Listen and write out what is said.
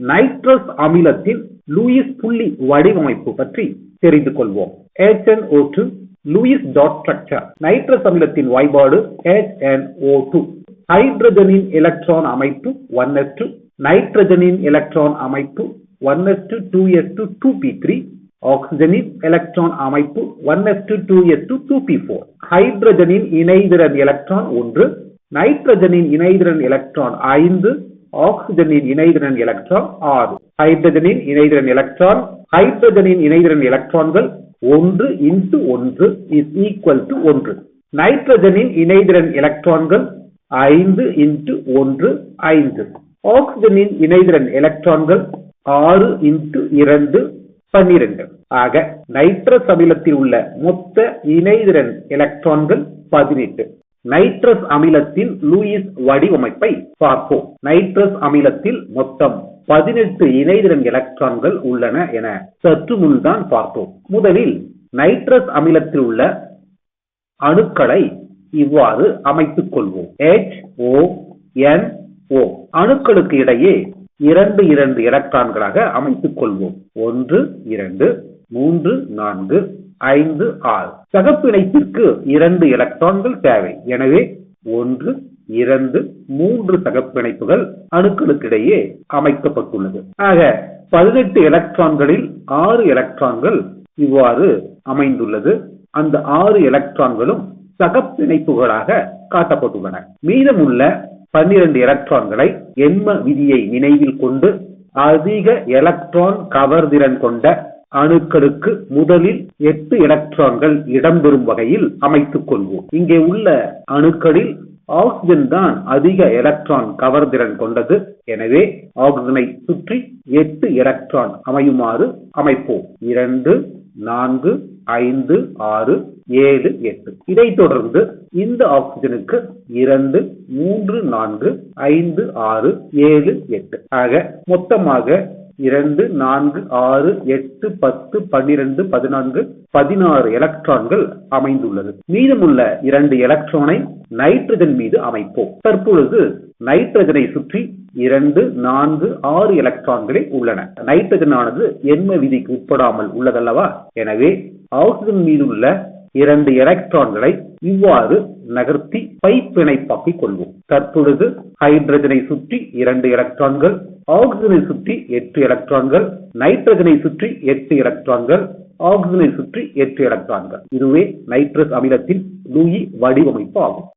Nitrous அமிலத்தின் Lewis புள்ளி வடிவமைப்பு பற்றி தெரிந்து கொள்வோம். HNO2 Lewis dot structure. Nitrous அமிலத்தின் வாய்பாடு HNO2. ஹைட்ரஜனின் எலக்ட்ரான் அமைப்பு 1s2, நைட்ரஜனின் எலக்ட்ரான் அமைப்பு 1s2 2s2 2p3, ஆக்சிஜனின் எலக்ட்ரான் அமைப்பு 1s2 2s2 2p4. ஹைட்ரஜனின் இணைதிறன் எலக்ட்ரான் 1, நைட்ரஜனின் இணைதிறன் எலக்ட்ரான் 5, ஆக்சிஜனின் இணைதிறன் எலக்ட்ரான் 6. ஹைட்ரஜனின் இணைதிறன் எலக்ட்ரான்கள் 1 into 1 is equal to 1. நைட்ரஜனின் இணைதிறன் எலக்ட்ரான்கள் 5 into 1 5. ஆக்சிஜனின் இணைதிறன் எலக்ட்ரான்கள் 6 into 2 12. ஆக நைட்ரஸ் அமிலத்தில் உள்ள மொத்த இணைதிறன் எலக்ட்ரான்கள் 18. நைட்ரஸ் அமிலத்தின் லூயிஸ் வடிவமைப்பை பார்ப்போம். நைட்ரஸ் அமிலத்தில் மொத்தம் 18 இணைதிறன் எலக்ட்ரான்கள் உள்ளன என சற்று முன்தான் பார்த்தோம். முதலில் நைட்ரஸ் அமிலத்தில் உள்ள அணுக்களை இவ்வாறு அமைத்துக் கொள்வோம். HONO அணுக்களுக்கு இடையே 2 எலக்ட்ரான்களாக அமைத்துக் கொள்வோம். 1 2 3 4 5 6. சகப்பிணைப்பிற்கு 2 எலக்ட்ரான்கள் தேவை. எனவே 1 2 3 சகப்பிணைப்புகள் அணுக்களுக்கிடையே அமைக்கப்பட்டுள்ளது. ஆக 18 எலக்ட்ரான்களில் 6 எலக்ட்ரான்கள் இவ்வாறு அமைந்துள்ளது. அந்த 6 எலக்ட்ரான்களும் சகப்பிணைப்புகளாக காட்டப்பட்டுள்ளன. மீதமுள்ள 12 எலக்ட்ரான்களை எண்ம விதியை நினைவில் கொண்டு அதிக எலக்ட்ரான் கவர்திறன் கொண்ட அணுக்களுக்கு முதலில் 8 எலக்ட்ரான்கள் இடம்பெறும் வகையில் அமைத்துக் கொள்வோம். இங்கே உள்ள அணுக்களில் ஆக்சிஜன் தான் அதிக எலக்ட்ரான் கவர்திறன் கொண்டது. எனவே ஆக்சிஜனை சுற்றி 8 எலக்ட்ரான் அமையுமாறு அமைப்போம். 2 4 5 6 7 8. இதைத் தொடர்ந்து இந்த ஆக்சிஜனுக்கு 2 3 4 5 6 7 8. ஆக மொத்தமாக 2 4 6 8 10 12 14 16 எலக்ட்ரான்கள் அமைந்துள்ளது. மீதமுள்ள 2 எலக்ட்ரானை நைட்ரஜன் மீது அமைப்போம். தற்பொழுது நைட்ரஜனை சுற்றி 2 4 6 எலக்ட்ரான்களே உள்ளன. நைட்ரஜன் ஆனது எண்ம விதிக்கு உட்படாமல் உள்ளதல்லவா? எனவே ஆக்சிஜன் மீது உள்ள 2 எலக்ட்ரான்களை இவ்வாறு நகர்த்தி பை பிணைப்பாக்கிக் கொள்வோம். தற்பொழுது ஹைட்ரஜனை சுற்றி 2 எலக்ட்ரான்கள், ஆக்சிஜனை சுற்றி 8 எலக்ட்ரான்கள், நைட்ரஜனை சுற்றி 8 எலக்ட்ரான்கள், ஆக்சிஜனை சுற்றி 8 எலக்ட்ரான்கள். இதுவே நைட்ரஸ் அமிலத்தின் லூயி வடிவமைப்பு ஆகும்.